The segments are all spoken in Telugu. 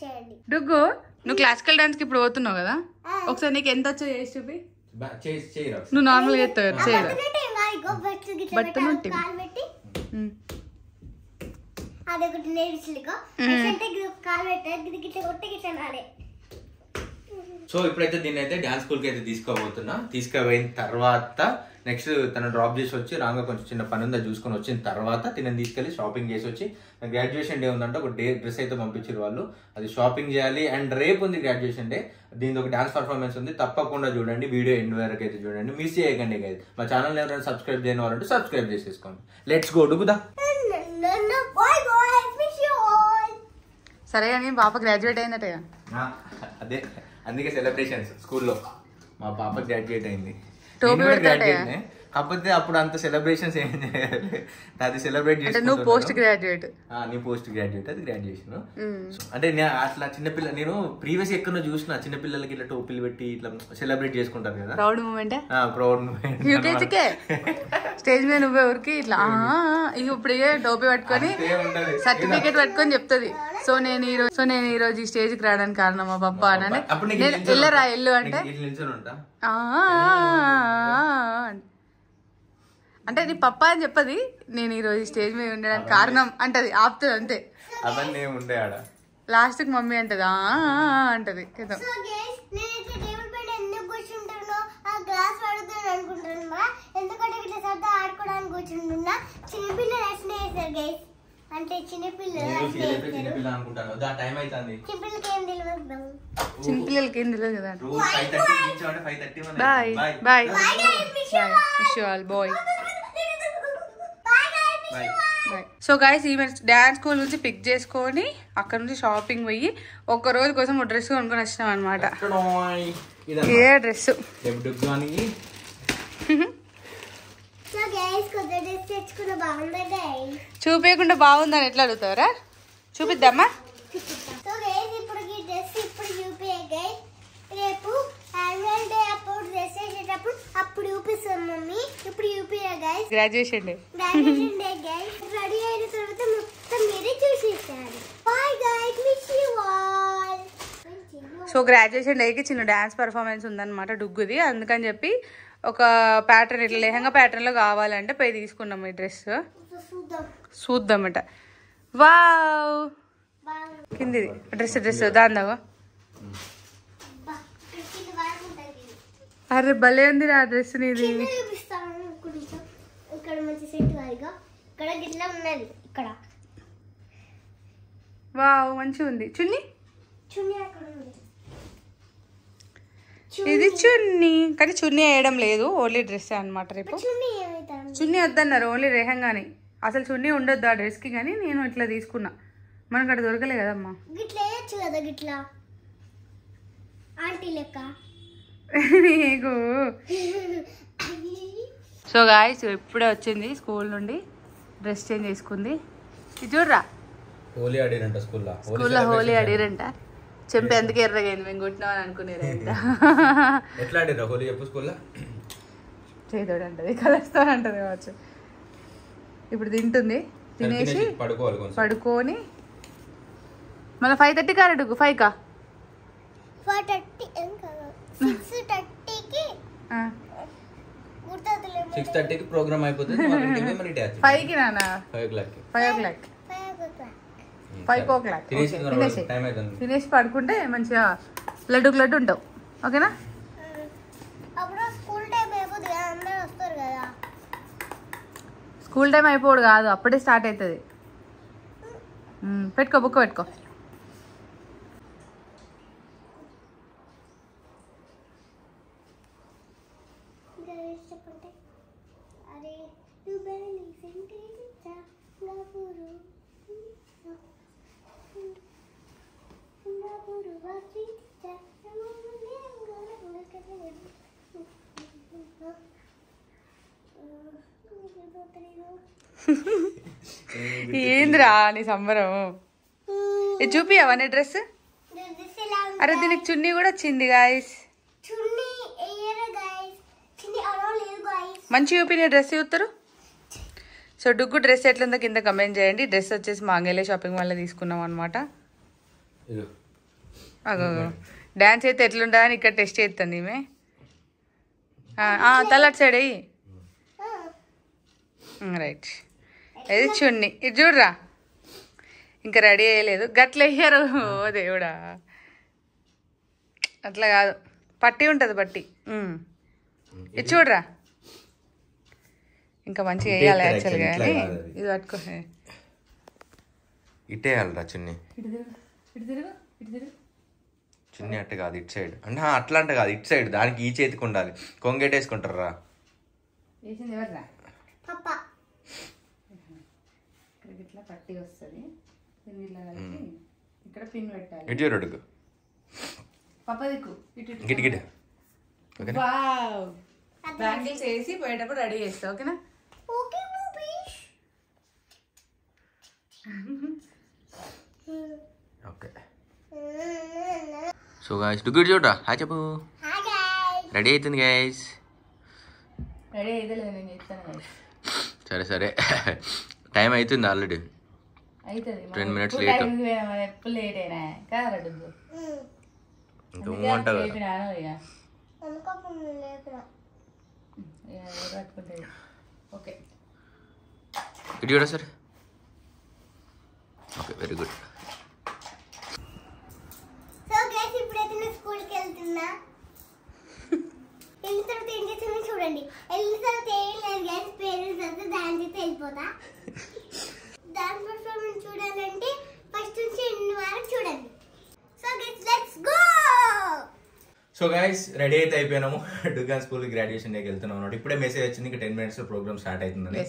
చేయండి. డుగ్గు నువ్వు క్లాసికల్ డాన్స్ కి ఇప్పుడు పోతున్నావు కదా, ఒకసారి నీకు ఎంత వచ్చో చేసి చూపి. నువ్వు నార్మల్ గా ఎత్తావు బట్టను అదొకటి నేర్చుకో. కాలు పెట్టే కొట్టి గిట్లా. సో ఇప్పుడైతే దీన్ని అయితే డాన్స్ స్కూల్ కి అయితే తీసుకుపోయిన తర్వాత నెక్స్ట్ తను డ్రాప్ చేసి వచ్చి రాగా కొంచెం చిన్న పని ఉందా చూసుకొని వచ్చిన తర్వాత తినని తీసుకెళ్లి షాపింగ్ చేసి వచ్చి గ్రాడ్యుయేషన్ డే ఉందంటే ఒక డ్రెస్ అయితే పంపించారు వాళ్ళు, అది షాపింగ్ చేయాలి. అండ్ రేపు ఉంది గ్రాడ్యుయేషన్ డే, దీని ఒక డాన్స్ పర్ఫార్మెన్స్ ఉంది, తప్పకుండా చూడండి, వీడియో ఎండ్ వరకు అయితే చూడండి, మిస్ చేయకండి గైస్. మా ఛానల్ ఎవరైనా సబ్స్క్రైబ్ చేయని వాళ్ళంటే సబ్స్క్రైబ్ చేసేసుకోండి. లెట్స్ గో డుగుదా. సరే అని పాప గ్రాడ్యుయేట్ అయిందట. అదే అందుకే సెలబ్రేషన్స్ స్కూల్లో మా పాప గ్రాడ్యుయేట్ అయింది. కాకపోతే అప్పుడు అంత సెలబ్రేషన్స్ ఏం చేయాలి, అది సెలబ్రేట్ చేసి నువ్వు పోస్ట్ గ్రాడ్యుయేట్, నీ పోస్ట్ గ్రాడ్యుయేట్, అది గ్రాడ్యుయేషన్. అంటే అట్లా చిన్నపిల్ల నేను ప్రీవియస్ ఎక్కడో చూసిన చిన్నపిల్లలకి ఇట్లా టోపీలు పెట్టి ఇట్లా సెలబ్రేట్ చేసుకుంటారు కదా, ప్రౌడ్ మూమెంట్. ప్రౌడ్ మూమెంట్ యూకేజీకే స్టేజ్ మీద నువ్వే ఊరికి ఇట్లా ఇప్పుడు టోపీ పట్టుకొని సర్టిఫికేట్ పట్టుకొని చెప్తుంది, సో నేను ఈ రోజు ఈ స్టేజ్ కి రావడానికి కారణం మా పప్ప అని. వెళ్ళరా ఎల్లు అంటే అంటే నీ పప్ప అని చెప్పది, నేను ఈ రోజు స్టేజ్ మీద ఉండడానికి కారణం అంటది, ఆపుతుంది అంతే. అవన్నీ ఉండే ఆడ లాస్ట్ కి మమ్మీ అంటది అంటది. అంటే చిన్నపిల్లలకి ఏం తెలియదు కదా. Bye bye wish you all bye. So guys ఈమె డాన్స్ స్కూల్ నుంచి పిక్ చేసుకొని అక్కడ నుంచి షాపింగ్ పోయి ఒక్క రోజు కోసం ఒక డ్రెస్ కొనుక్కొని వచ్చినాం అనమాట. ఏ డ్రెస్ చూపించకుండా బాగుందని ఎట్లా అడుగుతారా, చూపిద్దామా. అప్పుడు చూపిస్తాం మమ్మీ, ఇప్పుడు చూపిరా guys. Graduation day guys ready అయిన తర్వాత మొత్తం మీరే చూసేస్తారు. Bye guys, miss you all. So graduation డేకి చిన్న డాన్స్ పర్ఫార్మెన్స్ ఉందన్నమాట డుగ్గుది, అందుకని చెప్పి ఒక ప్యాటర్న్ ఇట్లా లెహంగా ప్యాటర్న్ లో కావాలంటే పోయి తీసుకున్నాం ఈ డ్రెస్. చూద్దామట. వావ్ కిందిది డ్రెస్ దాందావా. అరే భలే ఉంది ఆ డ్రెస్ నీది. వావ్ మంచిగా ఉంది. చున్నీ ఇది చున్నీ, కానీ చున్నీ వేయడం లేదు, ఓన్లీ డ్రెస్ అనమాట. రేపు చున్నీ వద్దన్నారు, ఓన్లీ రెహంగాని. అసలు చున్నీ ఉండొద్దు ఆ డ్రెస్ కి, కానీ నేను ఇట్లా తీసుకున్నా, మనకు అక్కడ దొరకలే కదమ్మా. సో గాయ్స్ ఇప్పుడే వచ్చింది స్కూల్ నుండి, డ్రెస్ చేంజ్ చేసుకుంది. ఇది చూడరా, హోలీ ఆడిరంట స్కూల్లో హోలీ ఆడిరంట. చెంపి ఎందుకు ఎర్రగైంది, మేము కొట్టినామని అనుకునేది. ఎట్లా ఆడిరా హోలీ చెప్పు స్కూల్లో? చేదోడు అంటది, కలుస్తానంటది కావచ్చు. ఇప్పుడు తింటుంది, తినేసి పడుకొని మళ్ళీ 5:30 కారడుగు 5కా 6:30కి ప్రోగ్రామ్ అయిపోతుంది. 5కి నాన్న 5 o'clock తినేసి పడుకుంటే మంచిగా లడ్డు ఉంటావు. ఓకేనా? స్కూల్ టైం అయిపోడు కాదు, అప్పుడే స్టార్ట్ అవుతుంది. పెట్టుకో, బుక్ పెట్టుకో. ఏంద్రా నీ సంబరం? ఇది చూపియవా నీ డ్రెస్? అరే దీనికి చున్నీ కూడా వచ్చింది గాయస్. మంచి చూపి నీ డ్రెస్ చూస్తారు. సో డుగ్గు డ్రెస్ ఎట్లుందో కింద కమెంట్ చేయండి. డ్రెస్ వచ్చేసి మాంగళ్య షాపింగ్ మాల్లో తీసుకున్నాం అనమాట. అగో డాన్స్ అయితే ఎట్లుంటుందా అని ఇక్కడ టెస్ట్ చేస్తుంది ఈమె. తల అటు సైడ్ అయ్యి రైట్. ఇది చున్ని ఇది చూడరా, ఇంకా రెడీ అయ్యలేదు. గట్ల వేయారు. ఓ దేవుడా, అట్లా కాదు, పట్టి ఉంటుంది పట్టి. ఇది చూడరా, ఇంకా మంచిగా వేయాలి యాక్చువల్గా. కానీ ఇది పట్టుకో, ఇటే వేయాలరా చున్ని. చున్ని అట్ట కాదు, ఇటు సైడ్ అంటే అట్లా అంటే కాదు, ఇటు సైడ్. దానికి ఈ చేతికి ఉండాలి. కొంగెట్టేసుకుంటారు రా. ఇట్లా పట్టి వస్తుంది, ఇక్కడ పిన్ పెట్టాలి. ఇటు చూడు పాప దిక్కు గిట్ బ్యాంగిల్స్ వేసి పోయేటప్పుడు రెడీ చేస్తా. ఓకేనా? ఓకే. సో గాయ్స్ డుగ్గుడు చూడరా, హాయ్ చెప్పు. రెడీ అవుతుంది గాయ్స్. రెడీ అయితే లేదు, నేను చెప్తాను. సరే సరే, టైం అవుతుంది ఆల్రెడీ. 10 minutes late. ఎప్పుడు లేట్ అయినా కదా డుగ్గు. ఇంకేమంటావు? ఓకే ఇటు చూడ sir. Okay very good. So guys ఇప్పుడైతే నేను స్కూల్కి వెళ్తున్నా. వెళ్ళిన తర్వాత ఏం చేస్తున్నా చూడండి. వెళ్ళిన తర్వాత ఏం లేదు గైస్, పేరెంట్స్ అయితే డాన్స్ అయితే వెళ్ళిపోతా. డాన్స్ పర్ఫార్మెన్స్ చూడాలంటే ఫస్ట్ నుంచి ఎండ్ వరకు చూడండి. So guys let's go. So guys ready అయితే అయిపోయినాము. డుగ్గాన్ స్కూల్ గ్రాడ్యుయేషన్ డేకి వెళ్తున్నాం అన్నమాట. ఇప్పుడే మెసేజ్ వచ్చింది, ఇంకా 10 minutes ప్రోగ్రామ్ స్టార్ట్ అవుతుందని.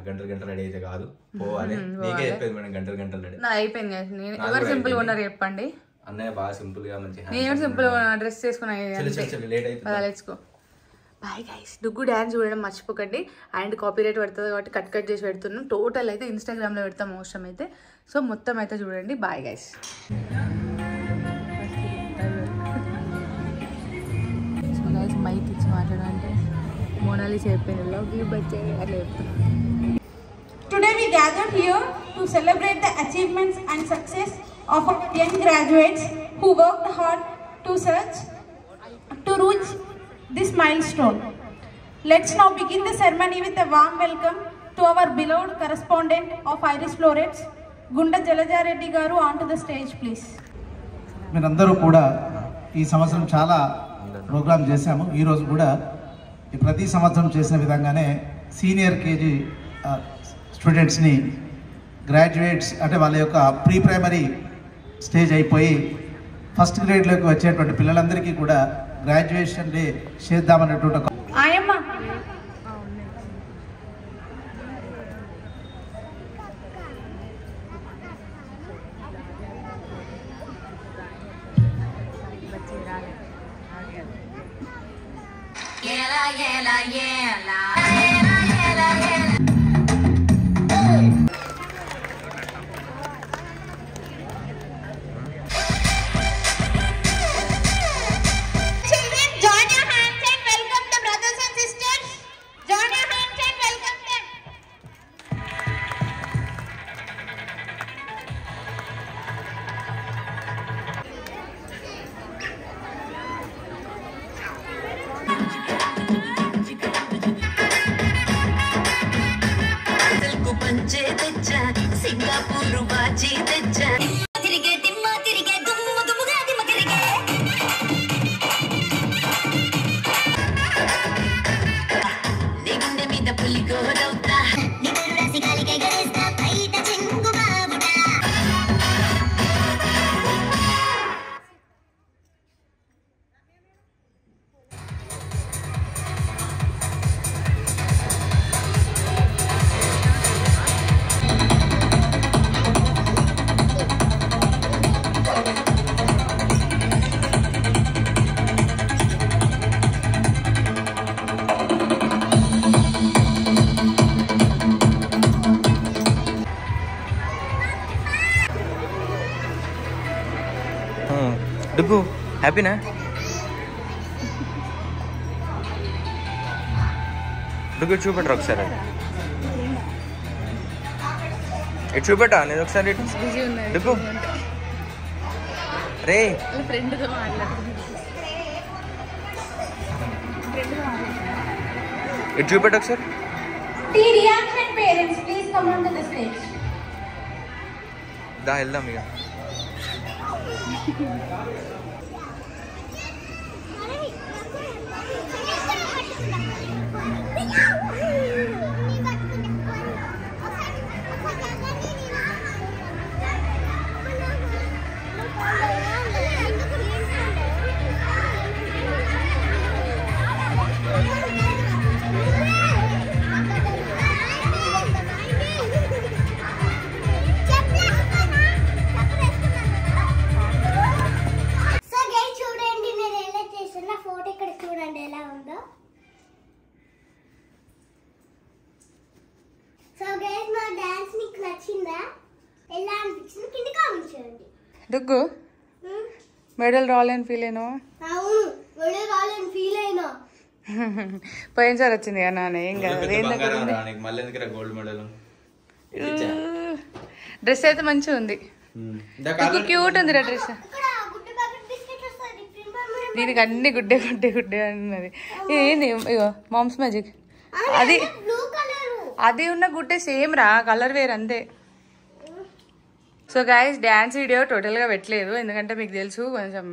గంటలు రెడీ అయితే కాదు, పోవాలి. నీకే చెప్పేది మేడం, గంటలు రెడీ అయిపోయింది. ఎవరు సింపుల్ గా ఉన్నారు చెప్పండి. అన్నయ్య బాగా సింపుల్ గా మంచిగా నేను సింపుల్ గా డ్రెస్ చేసుకున్నా. లేట్ అయితే let's go. Bye guys. Duggu dance చూడడం మర్చిపోకండి. అండ్ కాపీరైట్ పడుతుంది కాబట్టి కట్ చేసి పెడుతున్నాం. టోటల్ అయితే ఇన్స్టాగ్రామ్లో పెడతాం అవసరం అయితే. సో మొత్తం అయితే చూడండి. Bye guys. మైక్ ఇచ్చి మాట్లాడాలంటే మోనాలి చెప్పింది లవ్లీ బచ్చే అట్లా చెప్తాను. Today we gathered here to celebrate the achievements and success of our young graduates who worked hard to reach this milestone. Let's now begin the ceremony with a warm welcome to our beloved correspondent of Iris Florets, Gunda Jalajareddy garu, onto the stage please. మీరందరూ కూడా ఈ సంవత్సరం చాలా ప్రోగ్రామ్ చేశాము. ఈరోజు కూడా ప్రతి సంవత్సరం చేసిన విధంగానే సీనియర్ కేజీ స్టూడెంట్స్ని గ్రాడ్యుయేట్స్ అంటే వాళ్ళ యొక్క ప్రీ ప్రైమరీ స్టేజ్ అయిపోయి ఫస్ట్ గ్రేడ్లోకి వచ్చేటువంటి పిల్లలందరికీ కూడా గ్రాడ్యుయేషన్ డే చేద్దామన్నటువంటి ఒక సింగపూర్ బాజీ తెచ్చా తిరిగే దిమ్మ తిరిగే దుమ్ము దుమ్ముగా దిమ్మ తిరిగే నీ గుండె మీద పులి గోరవుతా నిద్ర రాసి గాలికే గరేస్తా బయట చెంగు బాబుడా. డుగ్గు హ్యాపీనా? డుగ్గు చూపెట్టరు ఒకసారి, ఇటు చూపెట్టా నేను ఒకసారి. డుగ్గు రే ఫ్రెండ్తో మాట్లాడుతుంది. ఇటు చూపెట్టు ఒకసారి. Reaction parents, please come onto the stage. దా వెళ్దాం ఇక. డుగ్గు మెడల్ రావాలని ఫీల్ అయినా పోయినసారి వచ్చింది కదా నాన్న. ఏం కాదు. గోల్డ్ మెడల్ డ్రెస్ అయితే మంచిగా ఉంది. క్యూట్ ఉంది డ్రెస్. దీనికి అన్ని గుడ్డే గుడ్డే గుడ్డే అన్నది. ఏంది ఇగో మామ్స్ మ్యాజిక్. అది ఉన్న గుడ్డే సేమ్ రా, కలర్ వేరు అంతే. సో గైస్ డ్యాన్స్ వీడియో టోటల్గా పెట్టలేదు, ఎందుకంటే మీకు తెలుసు కొంచెం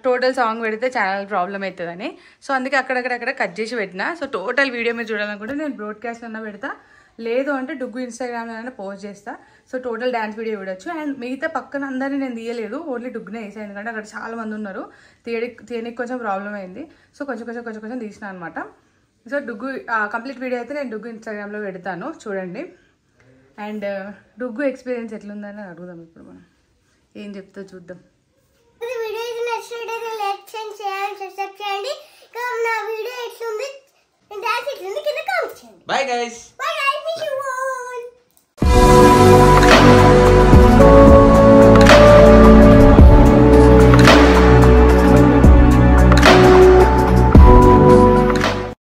టోటల్ సాంగ్ పెడితే ఛానల్ ప్రాబ్లం అవుతుందని. సో అందుకే అక్కడక్కడ కట్ చేసి పెట్టినా. సో టోటల్ వీడియో మీరు చూడాలనుకుంటే నేను బ్రాడ్కాస్ట్ అన్నా పెడతా, లేదు అంటే డుగ్గు ఇన్స్టాగ్రామ్లో పోస్ట్ చేస్తా. సో టోటల్ డ్యాన్స్ వీడియో చూడొచ్చు. అండ్ మిగతా పక్కన అందరినీ నేను తీయలేదు, ఓన్లీ డుగ్గునే వేసాను, ఎందుకంటే అక్కడ చాలా మంది ఉన్నారు, తీయడానికి కొంచెం ప్రాబ్లం అయింది. సో కొంచెం తీసిన అనమాట. సో డుగ్గు కంప్లీట్ వీడియో అయితే నేను డుగ్గు ఇన్స్టాగ్రామ్లో పెడతాను, చూడండి. అండ్ డుగ్గు ఎక్స్పీరియన్స్ ఎట్లుందని అడుగుదాం ఇప్పుడు మనం. ఏం చెప్తా చూద్దాం. వీడియో నచ్చినట్లయితే లైక్ చేయండి, సబ్స్క్రైబ్ చేయండి. నా వీడియో ఎట్లుంది, డాన్స్ ఎట్లుంది కింద కామెంట్ చేయండి. Bye guys.